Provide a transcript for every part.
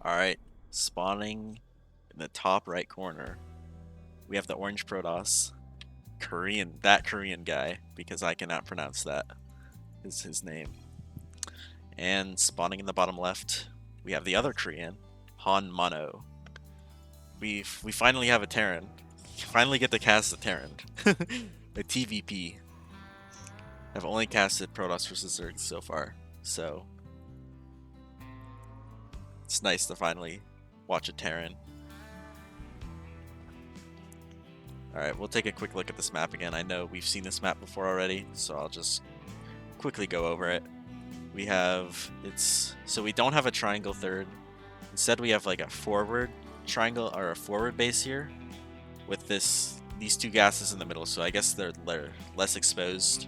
Alright, spawning in the top right corner, we have the orange Protoss. That Korean guy, because I cannot pronounce that, is his name. And spawning in the bottom left, we have the other Korean, HonMonO. We finally have a Terran. Finally get to cast a Terran. A TVP. I've only casted Protoss versus Zerg so far, so it's nice to finally watch a Terran. Alright, we'll take a quick look at this map again. I know we've seen this map before already, so I'll just quickly go over it. We have, so we don't have a triangle third. Instead we have like a forward triangle, or a forward base here, with these two gases in the middle, so I guess they're less exposed.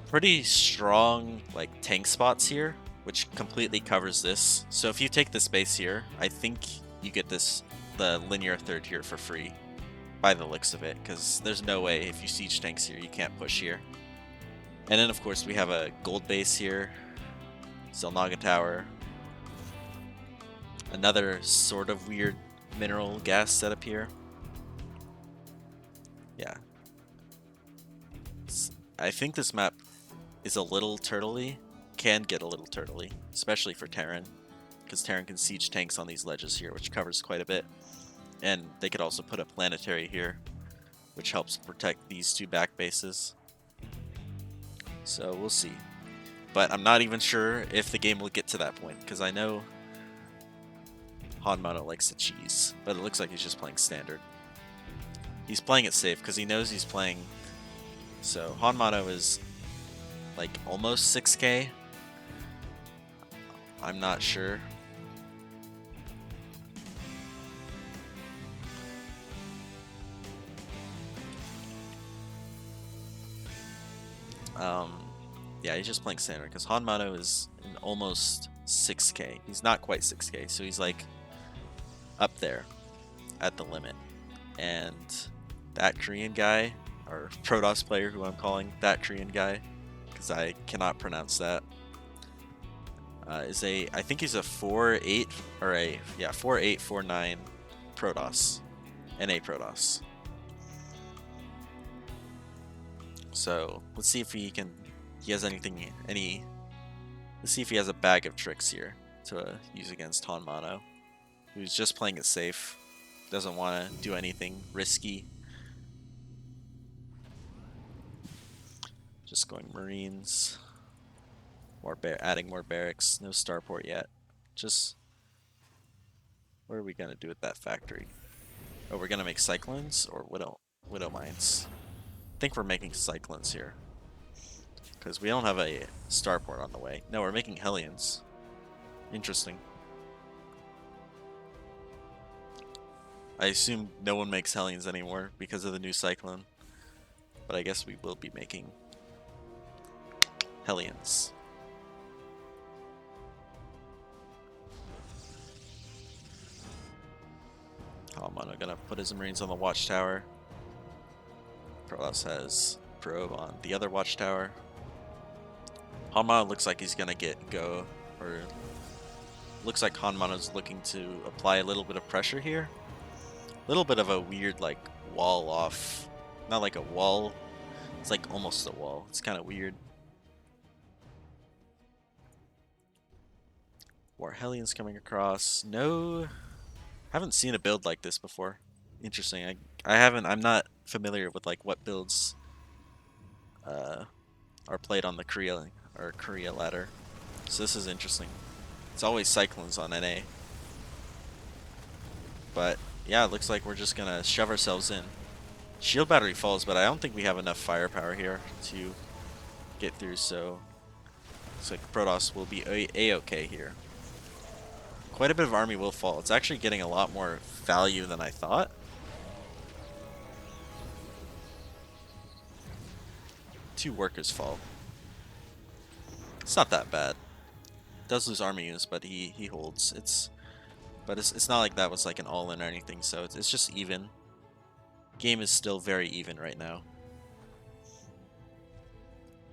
Pretty strong like tank spots here, which completely covers this. So if you take this base here, I think you get the linear third here for free, by the looks of it, because there's no way if you siege tanks here you can't push here. And then of course we have a gold base here, Zelnaga Tower, another sort of weird mineral gas setup here. Yeah, I think this map is a little turtley, can get a little turtley, especially for Terran, because Terran can siege tanks on these ledges here, which covers quite a bit. And they could also put a planetary here, which helps protect these two back bases. So we'll see. But I'm not even sure if the game will get to that point, because I know HonMonO likes the cheese, but it looks like he's just playing standard. He's playing it safe because he knows he's playing. So HonMonO is like almost 6k. I'm not sure. Yeah, he's just playing standard because HonMonO is in almost 6k. He's not quite 6k, so he's like up there at the limit. And that Korean guy, or Protoss player who I'm calling that Korean guy, because I cannot pronounce that, is I think he's a 4-8 or a 4-8 4-9 Protoss, NA Protoss. So let's see if he has anything, let's see if he has a bag of tricks here to use against HonMonO, who's just playing it safe, doesn't want to do anything risky. Just going Marines, adding more barracks, no starport yet. Just, what are we gonna do with that factory? Oh, we're gonna make cyclones or widow mines. I think we're making cyclones here, because we don't have a starport on the way. No, we're making Hellions. Interesting. I assume no one makes Hellions anymore because of the new cyclone, but I guess we will be making Hellions. HonMonO gonna put his Marines on the watchtower. Protoss has probe on the other watchtower. HonMonO looks like he's gonna looks like HonMonO's looking to apply a little bit of pressure here. A little bit of a weird like wall off, not like a wall, it's like almost a wall. It's kind of weird. More Hellions coming across. No, haven't seen a build like this before. Interesting. I'm not familiar with like what builds are played on the Korea ladder. So this is interesting. It's always Cyclones on NA. But yeah, it looks like we're just gonna shove ourselves in. Shield battery falls, but I don't think we have enough firepower here to get through, so looks like Protoss will be a-okay here. Quite a bit of army will fall. It's actually getting a lot more value than I thought. Two workers fall. It's not that bad. Does lose army units, but he holds. It's not like that was like an all-in or anything, so it's just even. Game is still very even right now.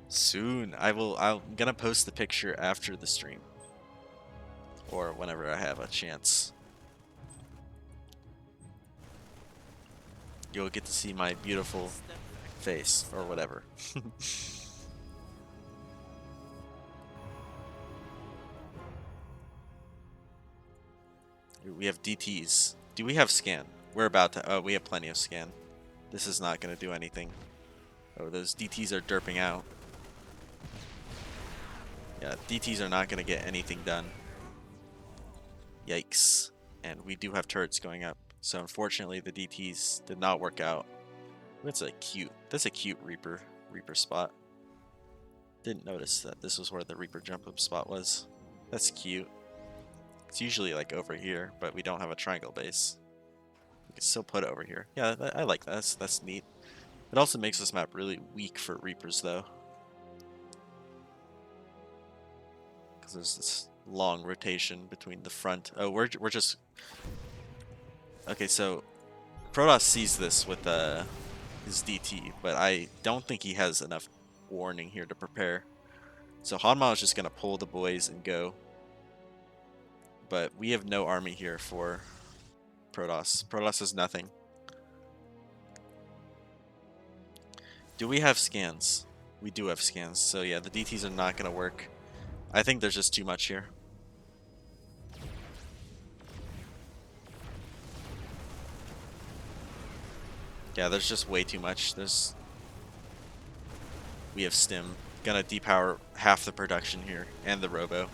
Soon. I'm gonna post the picture after the stream. or whenever I have a chance. You'll get to see my beautiful face, or whatever. We have DTs. Do we have scan? We're about to... Oh, we have plenty of scan. This is not going to do anything. Oh, those DTs are derping out. Yeah, DTs are not going to get anything done. Yikes. And we do have turrets going up. So unfortunately, the DTs did not work out. That's a cute Reaper spot. Didn't notice that this was where the Reaper jump up spot was. That's cute. It's usually like over here, but we don't have a triangle base. We can still put it over here. Yeah, I like that. That's neat. It also makes this map really weak for Reapers, though. Because there's this long rotation between the front. Oh, we're just... Okay, so Protoss sees this with his DT, but I don't think he has enough warning here to prepare. So HonMonO is just going to pull the boys and go. But we have no army here for Protoss. Protoss has nothing. Do we have scans? We do have scans, so yeah, the DTs are not going to work. I think there's just too much here. Yeah, there's just way too much. We have Stim. Gonna depower half the production here, and the Robo.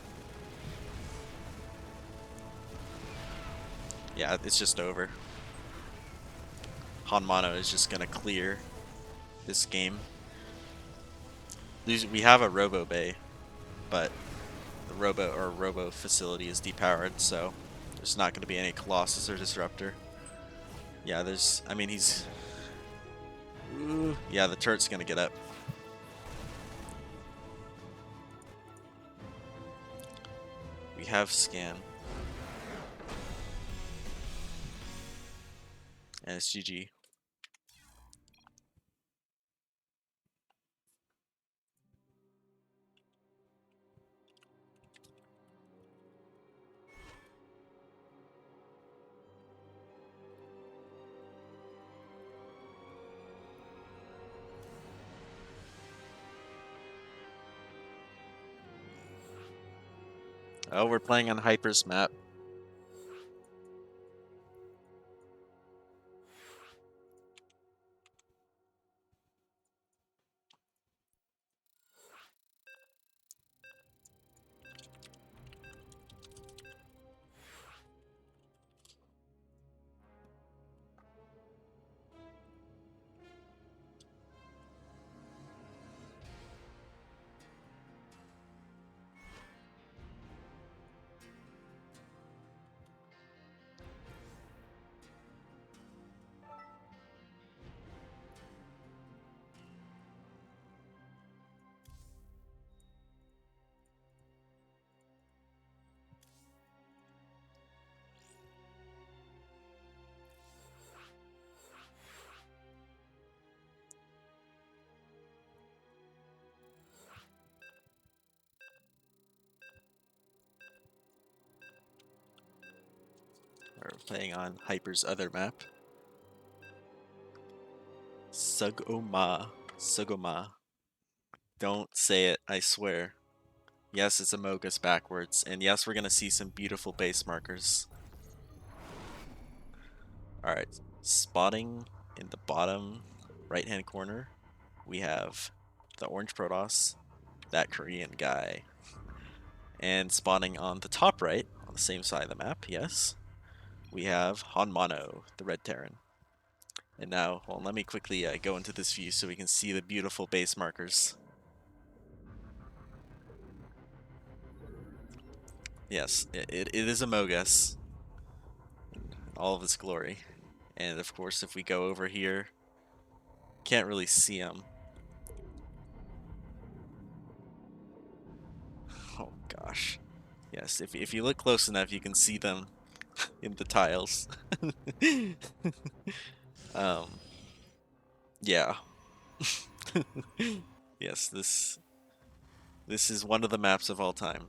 Yeah, it's just over. HonMonO is just gonna clear this game. We have a Robo Bay, but the Robo facility is depowered, so there's not gonna be any Colossus or Disruptor. Yeah, I mean, he's... Ooh, yeah, the turret's gonna get up. We have scan. And it's GG. Oh, we're playing on Hyper's map. We're playing on Hyper's other map. Sugoma. Sugoma. Don't say it, I swear. Yes, it's Amogus backwards. And yes, we're going to see some beautiful base markers. Alright, spotting in the bottom right-hand corner, we have the orange Protoss, that Korean guy. And spawning on the top right, on the same side of the map, yes, we have HonMonO, the red Terran. And now, well, let me quickly go into this view so we can see the beautiful base markers. Yes, it is Amogus in all of its glory. And of course, if we go over here, can't really see him. Oh gosh. Yes, if you look close enough, you can see them in the tiles. Yeah. Yes, this is one of the maps of all time.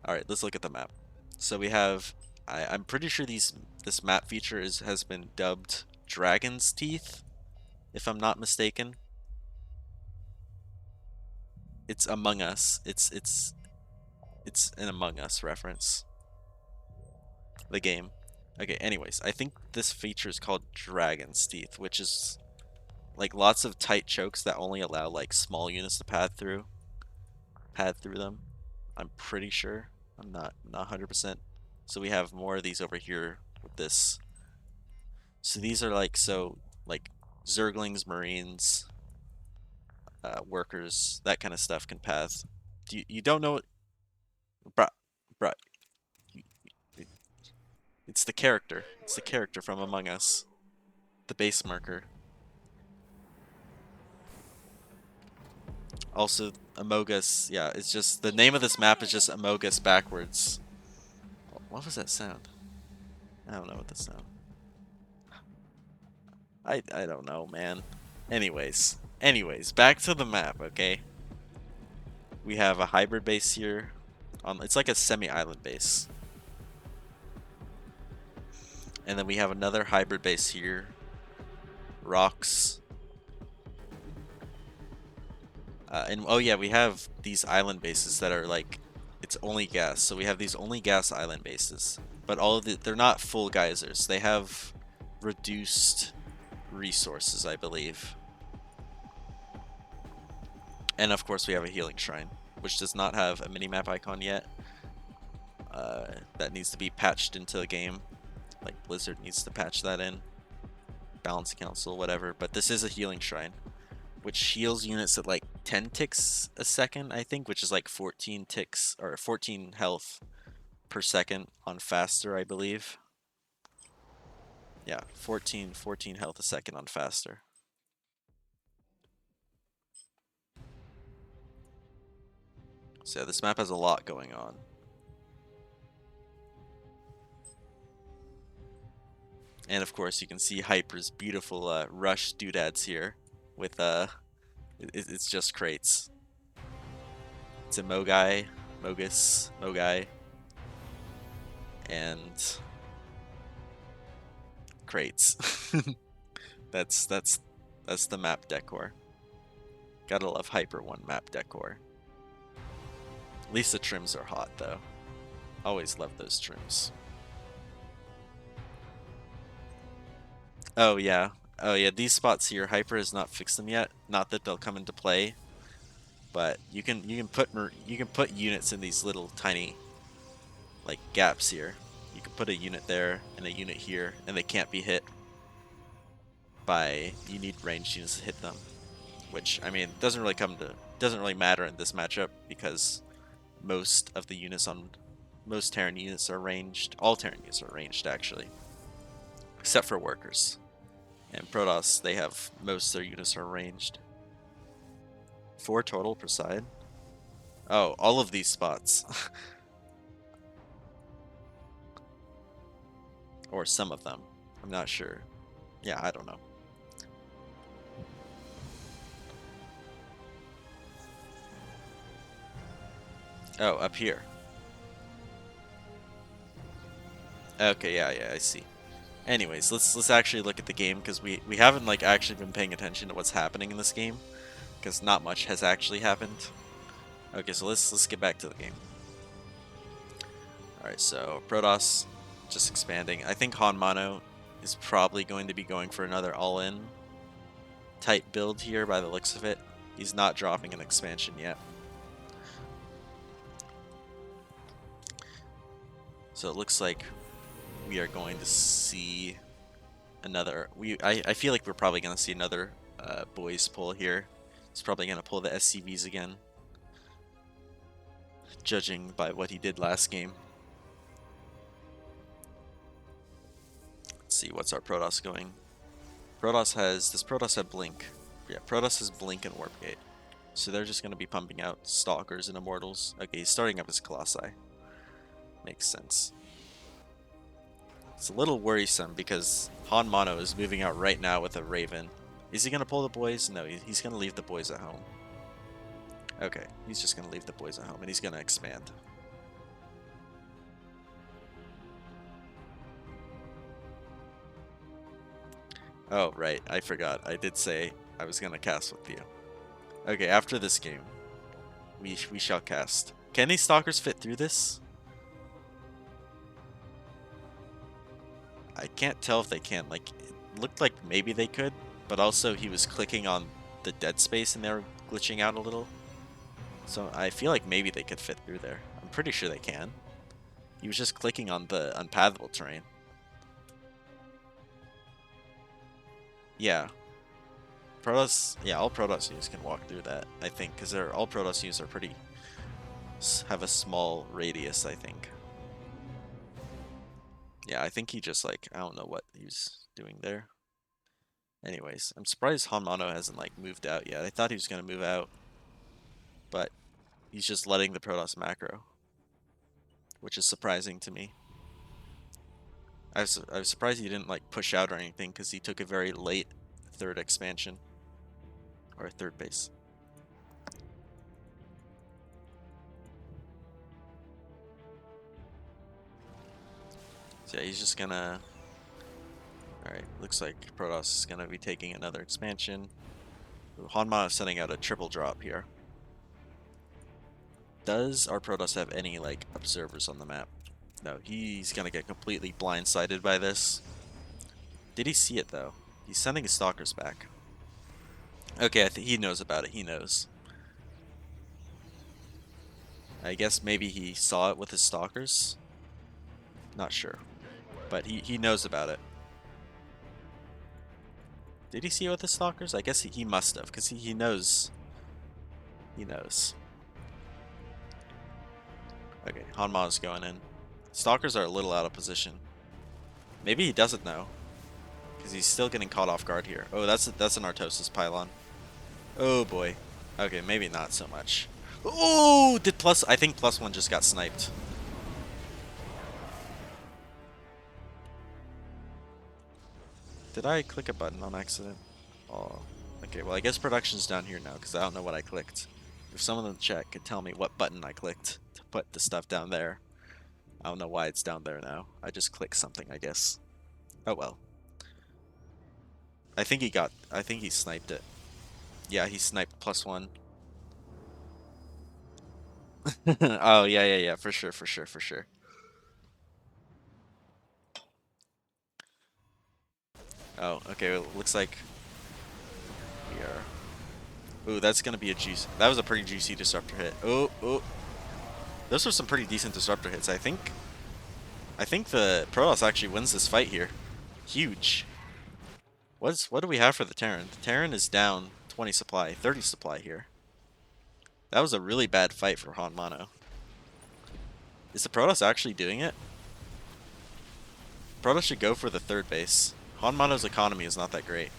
Alright, let's look at the map. So we have, I'm pretty sure this map feature has been dubbed Dragon's Teeth, if I'm not mistaken. It's Among Us. It's an Among Us reference. The game. Okay, anyways, I think this feature is called Dragon's Teeth, which is like lots of tight chokes that only allow like small units to pad through them. I'm pretty sure. I'm not 100%. So we have more of these over here with this. So these are like Zerglings, Marines, workers, that kind of stuff can path. You don't know what, bruh, bruh, it's the character. It's the character from Among Us. The base marker. Also, Amogus, yeah, it's just, the name of this map is just Amogus backwards. What was that sound? I don't know what that sound. I don't know, man. Anyways, back to the map, okay? We have a hybrid base here. It's like a semi-island base. And then we have another hybrid base here. Rocks. And oh yeah, we have these island bases that are like, it's only gas. So we have these only gas island bases. But they're not full geysers. They have reduced resources, I believe. And of course we have a healing shrine, which does not have a minimap icon yet. That needs to be patched into the game. Like Blizzard needs to patch that in. Balance Council, whatever. But this is a healing shrine, which heals units at like 10 ticks a second, I think, which is like 14 ticks or 14 health per second on faster, I believe. Yeah, 14 health a second on faster. So this map has a lot going on. And of course you can see Hyper's beautiful rush doodads here with it's just crates. It's a Mogai, Mogai, and crates. that's the map decor. Gotta love Hyper 1 map decor. At least the trims are hot though. Always love those trims. Oh yeah. Oh yeah, these spots here, Hyper has not fixed them yet. Not that they'll come into play, but you can put units in these little tiny like gaps here. You can put a unit there and a unit here, and they can't be hit by, you need ranged units to hit them. Which, I mean, doesn't really matter in this matchup because most of the units most Terran units are ranged. All Terran units are ranged actually, except for workers. And Protoss, they have most of their units are ranged. 4 total per side. Oh, all of these spots. Or some of them. I'm not sure. Yeah, I don't know. Oh, up here. Okay, yeah, I see. Anyways, let's actually look at the game because we haven't like actually been paying attention to what's happening in this game because not much has actually happened. Okay, so let's get back to the game. All right, so Protoss just expanding. I think HonMonO is probably going to be going for another all-in type build here by the looks of it. He's not dropping an expansion yet. So it looks like we are going to see another. I feel like we're probably going to see another boys pull here. He's probably going to pull the SCVs again, judging by what he did last game. Let's see, what's our Protoss going? Does Protoss have Blink? Yeah, Protoss has Blink and Warp Gate. So they're just going to be pumping out Stalkers and Immortals. Okay, he's starting up his Colossi. Makes sense. It's a little worrisome because HonMonO is moving out right now with a Raven. Is he going to pull the boys? No, he's going to leave the boys at home. Okay, he's just going to leave the boys at home and he's going to expand. Oh, right. I forgot. I did say I was gonna cast with you. Okay, after this game, we shall cast. Can these stalkers fit through this? I can't tell if they can. Like, it looked like maybe they could, but also he was clicking on the dead space and they were glitching out a little. So I feel like maybe they could fit through there. I'm pretty sure they can. He was just clicking on the unpathable terrain. Yeah. Protoss, yeah, all Protoss units can walk through that, I think, because all Protoss units are pretty, have a small radius, I think. Yeah, I think he just, like, I don't know what he's doing there. Anyways, I'm surprised HonMonO hasn't, like, moved out yet. I thought he was going to move out, but he's just letting the Protoss macro, which is surprising to me. I was surprised he didn't, like, push out or anything, because he took a very late third expansion, or third base. So yeah, he's just gonna... Alright, looks like Protoss is gonna be taking another expansion. HonMonO is sending out a triple drop here. Does our Protoss have any, like, observers on the map? No, he's gonna get completely blindsided by this. Did he see it, though? He's sending his stalkers back. Okay, I think he knows about it. He knows. I guess maybe he saw it with his stalkers? Not sure. But he knows about it. Did he see it with his stalkers? I guess he must have, because he knows. He knows. Okay, HonMonO's going in. Stalkers are a little out of position. Maybe he doesn't know, because he's still getting caught off guard here. Oh, that's an Artosis pylon. Oh boy. Okay, maybe not so much. Oh, I think +1 just got sniped. Did I click a button on accident? Oh, okay. Well, I guess production's down here now because I don't know what I clicked. If someone in the chat could tell me what button I clicked to put the stuff down there. I don't know why it's down there now. I just clicked something, I guess. Oh well. I think he sniped it. Yeah, he sniped +1. Oh, yeah, for sure. Oh, okay, well, looks like we are... Ooh, that's gonna be a juice. That was a pretty juicy disruptor hit. Oh. Those were some pretty decent disruptor hits, I think. I think the Protoss actually wins this fight here. Huge. What do we have for the Terran? The Terran is down 20 supply, 30 supply here. That was a really bad fight for HonMonO. Is the Protoss actually doing it? Protoss should go for the third base. HonMonO's economy is not that great.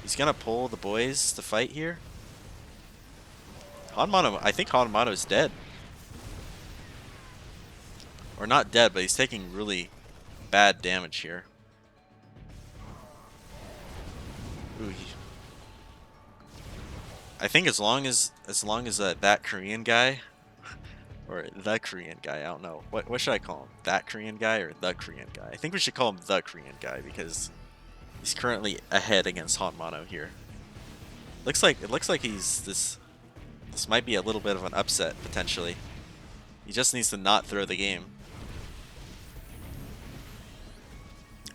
He's gonna pull the boys to fight here. HonMonO, I think HonMonO is dead. Or not dead, but he's taking really bad damage here. Ooh. I think as long as that Korean guy, or the Korean guy, I don't know. What should I call him? That Korean guy or the Korean guy? I think we should call him the Korean guy because he's currently ahead against HonMonO here. It looks like he's this might be a little bit of an upset potentially. He just needs to not throw the game.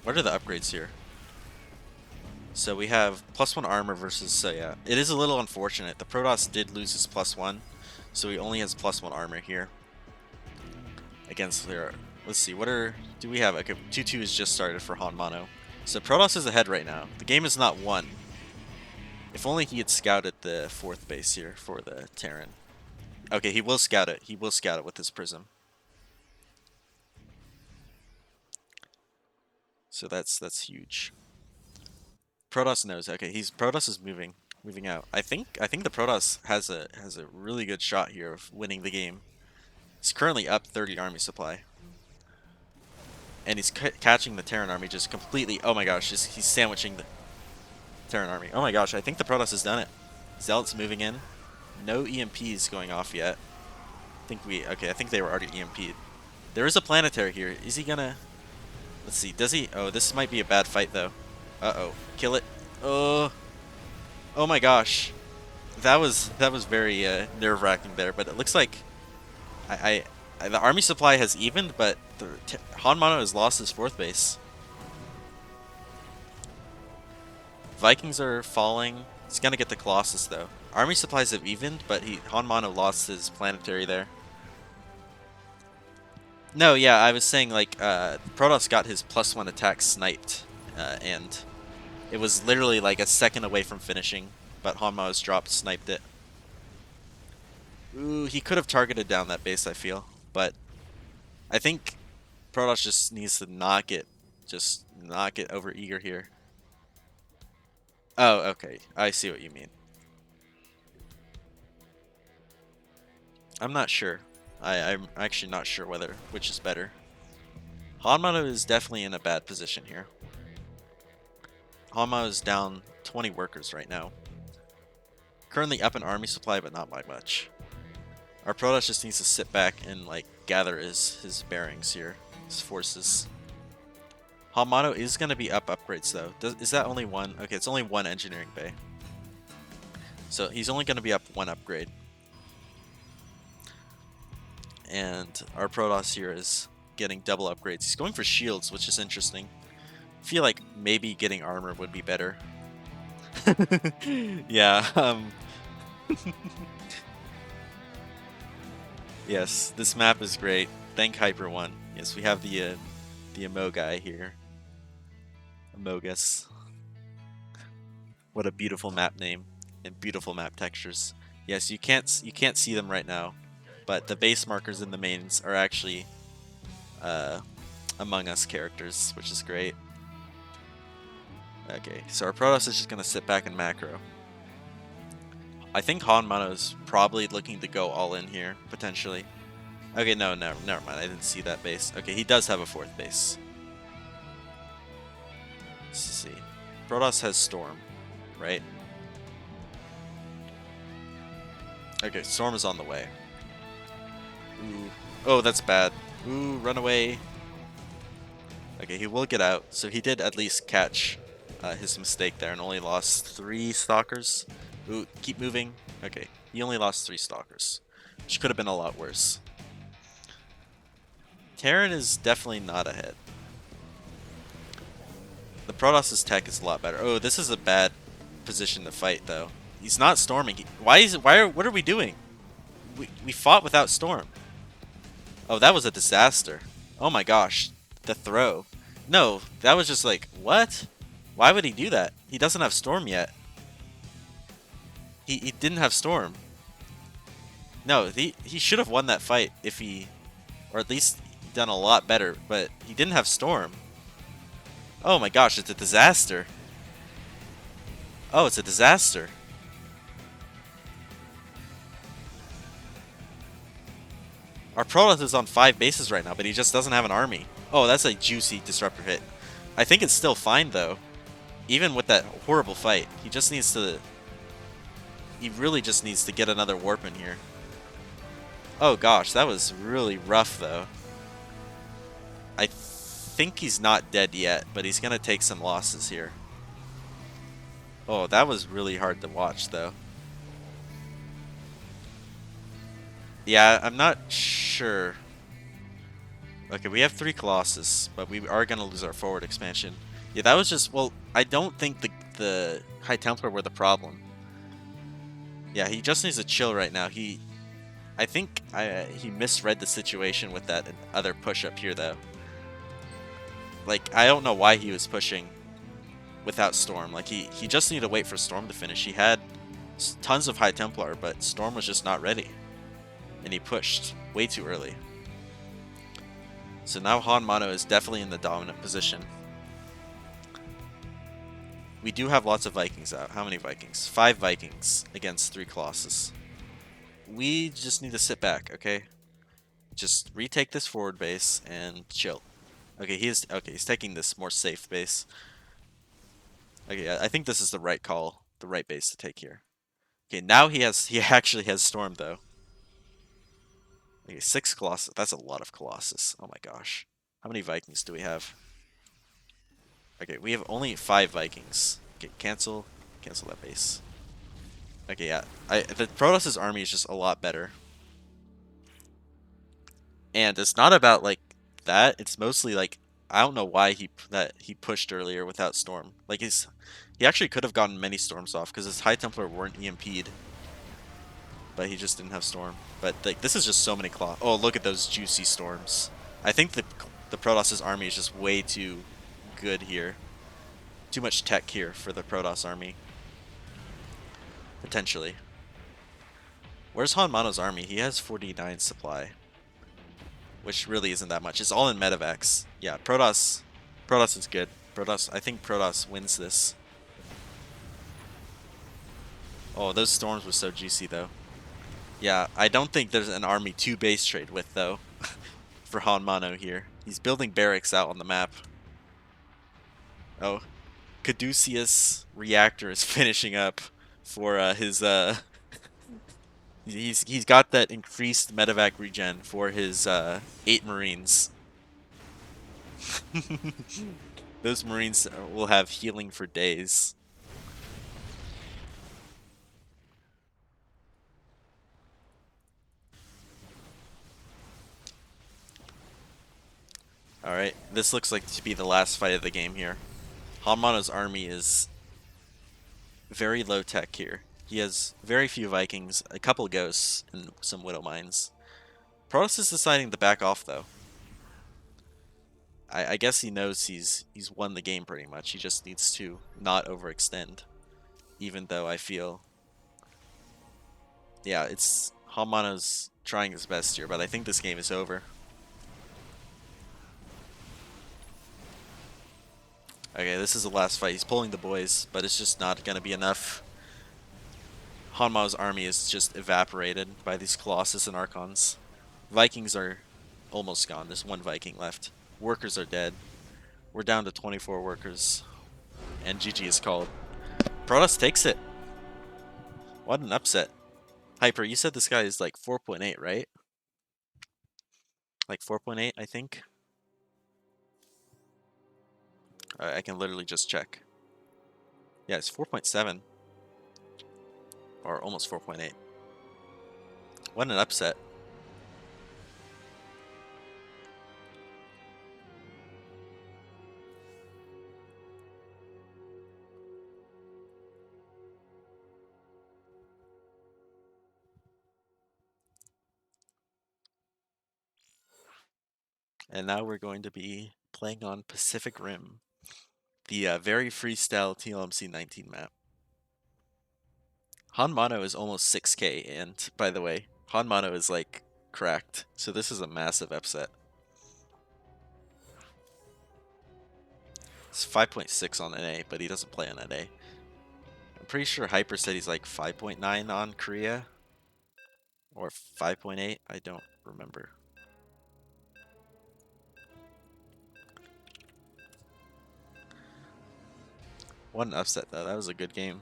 What are the upgrades here? So we have +1 armor versus, so yeah, it is a little unfortunate. The Protoss did lose his +1, so he only has +1 armor here. Against their, let's see, do we have? Okay, 2-2 has just started for HonMonO. So Protoss is ahead right now. The game is not won. If only he had scouted the fourth base here for the Terran. Okay, he will scout it. He will scout it with his prism. So that's huge. Protoss knows. Okay, Protoss is moving out. I think the Protoss has a really good shot here of winning the game. He's currently up 30 army supply. And he's catching the Terran army just completely. Oh my gosh, he's sandwiching the Terran army. Oh my gosh, I think the Protoss has done it. Zealot's moving in. No EMPs going off yet. I think they were already EMP'd. There is a planetary here. Is he gonna... Let's see, does he... Oh, this might be a bad fight though. Uh-oh. Kill it. Oh. Oh my gosh. That was very nerve-wracking there, but it looks like the army supply has evened, but the HonMonO has lost his fourth base. Vikings are falling. He's gonna get the Colossus though. Army supplies have evened, but HonMonO lost his planetary there. No, yeah, I was saying like Protoss got his +1 attack sniped, and it was literally like a second away from finishing, but HonMonO's dropped, sniped it. Ooh, he could have targeted down that base, I feel, but I think Protoss just needs to not get over eager here. Oh, okay, I see what you mean. I'm not sure. I'm actually not sure which is better. HonMonO is definitely in a bad position here. HonMonO is down 20 workers right now. Currently up in army supply, but not by much. Our Protoss just needs to sit back and like gather his bearings here, his forces. HonMonO is going to be up upgrades though. Is that only one? Okay, it's only one engineering bay. So he's only going to be up one upgrade. And our Protoss here is getting double upgrades. He's going for shields, which is interesting. I feel like maybe getting armor would be better. Yeah. Yes, this map is great. Thank Hyper One. Yes, we have the Emo guy here. Amogus. What a beautiful map name and beautiful map textures. Yes, you can't see them right now, but the base markers in the mains are actually Among Us characters, which is great. Okay, so our Protoss is just gonna sit back and macro. I think HonMonO is probably looking to go all in here, potentially. Okay, no, never mind. I didn't see that base. Okay, he does have a fourth base. Let's see. Protoss has Storm, right? Okay, Storm is on the way. Ooh. Oh, that's bad. Ooh, run away. Okay, he will get out. So he did at least catch his mistake there and only lost 3 stalkers. Ooh, keep moving. Okay, he only lost 3 stalkers, which could have been a lot worse. Terran is definitely not ahead. The Protoss's tech is a lot better. Oh, this is a bad position to fight, though. He's not storming. What are we doing? We fought without storm. Oh, that was a disaster. Oh my gosh, the throw. No, that was just like, what? Why would he do that? He doesn't have storm yet. He didn't have storm. No, he should have won that fight if he, or at least done a lot better, but he didn't have storm. Oh my gosh, it's a disaster. Oh, it's a disaster. Our Protoss is on 5 bases right now, but he just doesn't have an army. Oh, that's a juicy disruptor hit. I think it's still fine though. Even with that horrible fight, he just needs to... He really just needs to get another warp in here. Oh gosh, that was really rough though. I think he's not dead yet, but he's gonna take some losses here. Oh, that was really hard to watch though. Yeah, I'm not sure. Okay, we have 3 Colossus, but we are gonna lose our forward expansion. Yeah, that was just... Well, I don't think the High Templar were the problem. Yeah, he just needs to chill right now. I think he misread the situation with that other push up here, though. Like, I don't know why he was pushing without Storm. Like, he just needed to wait for Storm to finish. He had tons of High Templar, but Storm was just not ready. And he pushed way too early. So now HonMonO is definitely in the dominant position. We do have lots of Vikings out. How many Vikings? 5 Vikings against 3 Colossus. We just need to sit back, okay? Just retake this forward base and chill. Okay, he's taking this more safe base. Okay, I think this is the right call, the right base to take here. Okay, now he actually has Storm though. Okay, 6 Colossus. That's a lot of Colossus. Oh my gosh. How many Vikings do we have? Okay, we have only 5 Vikings. Okay, cancel that base. Okay, yeah. The Protoss' army is just a lot better. And it's not about like that. It's mostly like I don't know why he pushed earlier without Storm. Like he actually could have gotten many Storms off because his High Templar weren't EMP'd, but he just didn't have Storm. But like this is just so many claw. Oh, look at those juicy Storms. I think the Protoss' army is just way too good here. Too much tech here for the Protoss army. Potentially. Where's HonMonO's army? He has 49 supply, which really isn't that much. It's all in Medivacs. Yeah, Protoss is good. I think Protoss wins this. Oh, those storms were so juicy though. Yeah, I don't think there's an army to base trade with though for HonMonO here. He's building barracks out on the map. Oh, Caduceus Reactor is finishing up for his he's got that increased medevac regen for his 8 Marines. Those Marines will have healing for days. Alright, this looks like to be the last fight of the game here. HonMonO's army is very low tech here. He has very few Vikings, a couple Ghosts, and some Widow Mines. Protoss is deciding to back off though. I guess he knows he's won the game pretty much. He just needs to not overextend. Even though I feel, yeah, it's HonMonO's trying his best here, but I think this game is over. Okay, this is the last fight. He's pulling the boys, but it's just not going to be enough. HonMonO's army is just evaporated by these Colossus and Archons. Vikings are almost gone. There's 1 Viking left. Workers are dead. We're down to 24 workers. And GG is called. Protoss takes it. What an upset. Hyper, you said this guy is like 4.8, right? Like 4.8, I think. I can literally just check. Yeah, it's 4.7. Or almost 4.8. What an upset. And now we're going to be playing on Pacific Rim, the very freestyle TLMC 19 map. HonMonO is almost 6k, and by the way, HonMonO is like cracked, so this is a massive upset. It's 5.6 on NA, but he doesn't play on NA. I'm pretty sure Hyper said he's like 5.9 on Korea, or 5.8, I don't remember. What an upset though, that was a good game.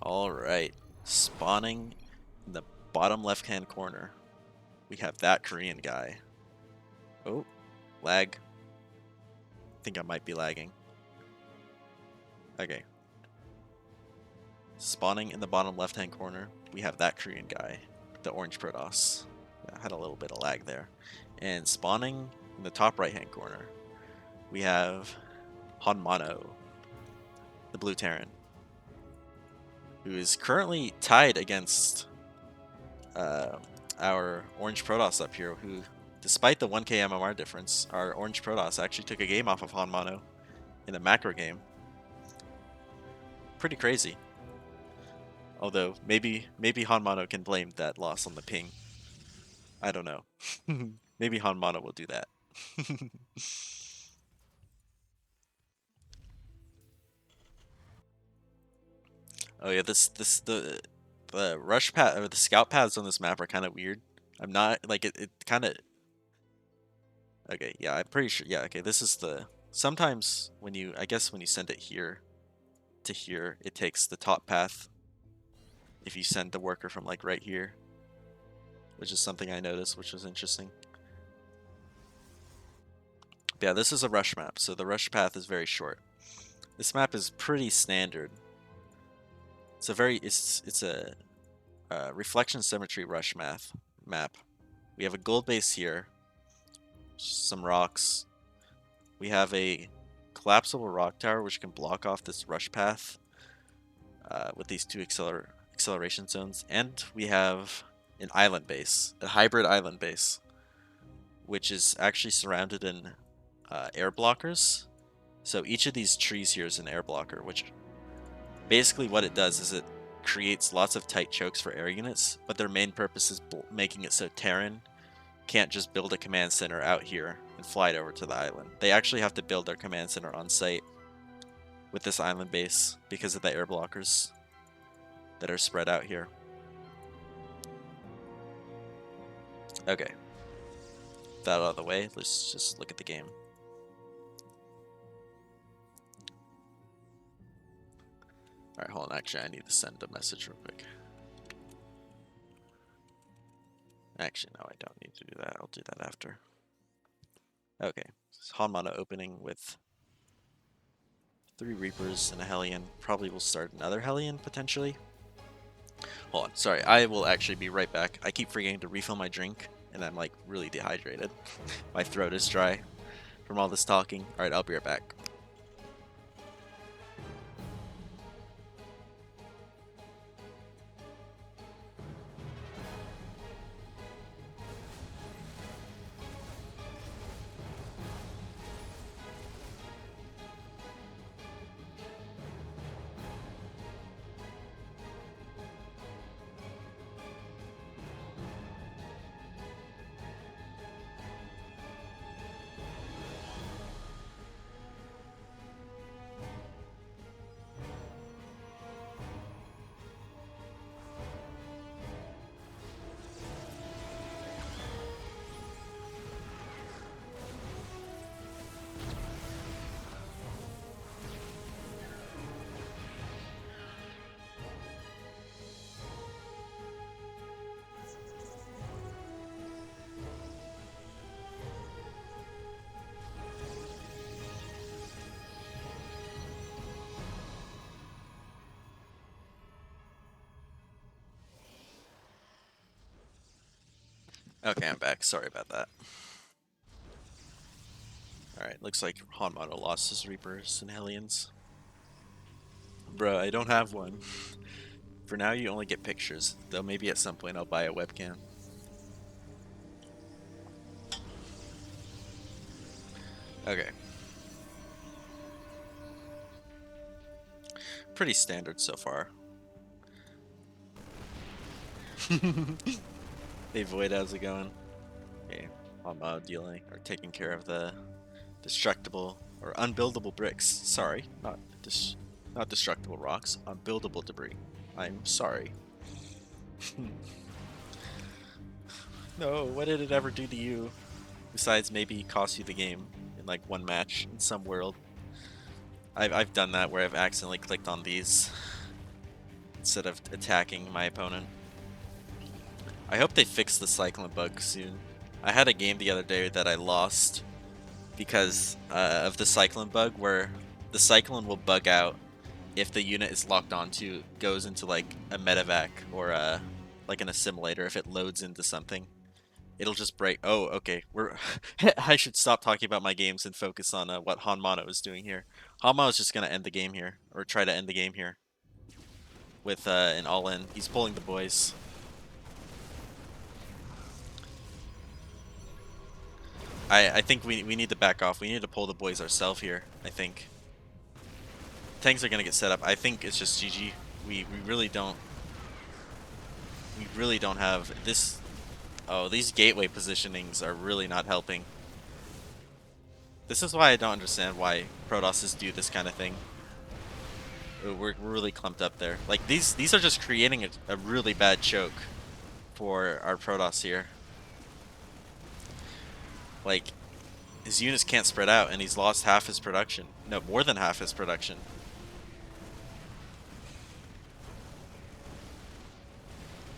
Alright, spawning in the bottom left hand corner, we have that Korean guy. Oh, lag. I think I might be lagging. Okay. Spawning in the bottom left hand corner, we have that Korean guy, the orange Protoss. I had a little bit of lag there. And spawning in the top right hand corner, we have HonMonO, the blue Terran, who is currently tied against our orange Protoss up here, who, despite the 1k MMR difference, our orange Protoss actually took a game off of HonMonO in a macro game. Pretty crazy. Although, maybe HonMonO can blame that loss on the ping. I don't know. Maybe HonMonO will do that. Oh yeah, the rush path or the scout paths on this map are kind of weird. I'm not like it kind of. Okay, yeah, I'm pretty sure. Yeah, okay, this is the. Sometimes when you, I guess when you send it here to here, it takes the top path. If you send the worker from like right here. which is something I noticed, which was interesting. But yeah, this is a rush map, so the rush path is very short. This map is pretty standard. It's a reflection symmetry rush map. We have a gold base here, some rocks. We have a collapsible rock tower which can block off this rush path with these two acceleration zones, and we have an island base, a hybrid island base, which is actually surrounded in air blockers. So each of these trees here is an air blocker, which basically what it does is it creates lots of tight chokes for air units, but their main purpose is making it so Terran can't just build a command center out here and fly it over to the island. They actually have to build their command center on site with this island base because of the air blockers that are spread out here. Okay. That out of the way, let's just look at the game. Alright, hold on. Actually, I need to send a message real quick. Actually, no, I don't need to do that. I'll do that after. Okay. HonMonO opening with 3 Reapers and a Hellion. Probably will start another Hellion, potentially. Hold on. Sorry, I will actually be right back. I keep forgetting to refill my drink, and I'm, like, really dehydrated. My throat is dry from all this talking. Alright, I'll be right back. Okay, I'm back. Sorry about that. Alright, looks like HonMonO lost his Reapers and Hellions. Bruh, I don't have one. For now, you only get pictures, though maybe at some point I'll buy a webcam. Okay. Pretty standard so far. Hey Void, how's it going? Okay, I'm dealing or taking care of the destructible or unbuildable bricks. Sorry, not destructible rocks, unbuildable debris. I'm sorry. No, what did it ever do to you? Besides maybe cost you the game in like one match in some world. I've done that where I've accidentally clicked on these instead of attacking my opponent. I hope they fix the cyclone bug soon. I had a game the other day that I lost because of the cyclone bug, where the cyclone will bug out if the unit is locked onto goes into like a medevac or like an assimilator. If it loads into something, it'll just break. Oh, okay. I should stop talking about my games and focus on what HonMonO is doing here. HonMonO is just gonna end the game here, or try to end the game here with an all-in. He's pulling the boys. I think we need to back off. We need to pull the boys ourselves here, I think. Tanks are going to get set up. I think it's just GG. We really don't have this. Oh, these gateway positionings are really not helping. This is why I don't understand why Protosses do this kind of thing. We're really clumped up there. Like these are just creating a really bad choke for our Protoss here. Like, his units can't spread out, and he's lost half his production. No, more than half his production.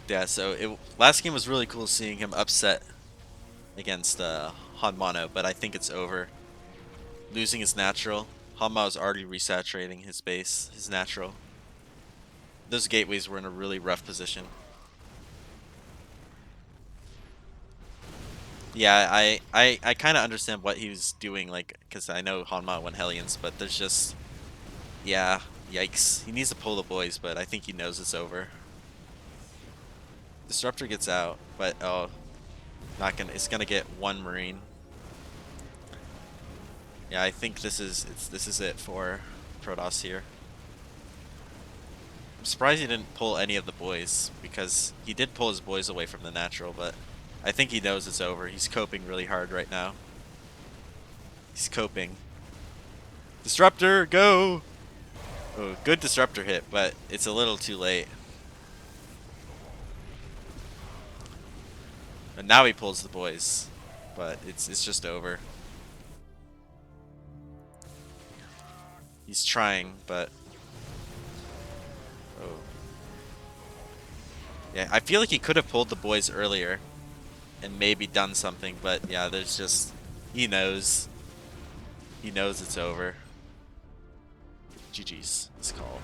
Yeah, so last game was really cool seeing him upset against HonMonO, but I think it's over. Losing his natural. HonMonO is already resaturating his base, his natural. Those gateways were in a really rough position. Yeah, I kind of understand what he was doing, like, because I know HonMonO went Hellions, but there's just, yeah, yikes. He needs to pull the boys, but I think he knows it's over. Disruptor gets out, but oh, not gonna. It's gonna get one Marine. Yeah, I think this is it for Protoss here. I'm surprised he didn't pull any of the boys, because he did pull his boys away from the natural, but I think he knows it's over. He's coping really hard right now. He's coping. Disruptor, go! Oh, good disruptor hit, but it's a little too late. And now he pulls the boys, but it's just over. He's trying, but oh. Yeah, I feel like he could have pulled the boys earlier and maybe done something, but yeah, there's just he knows. He knows it's over. GG's. This call.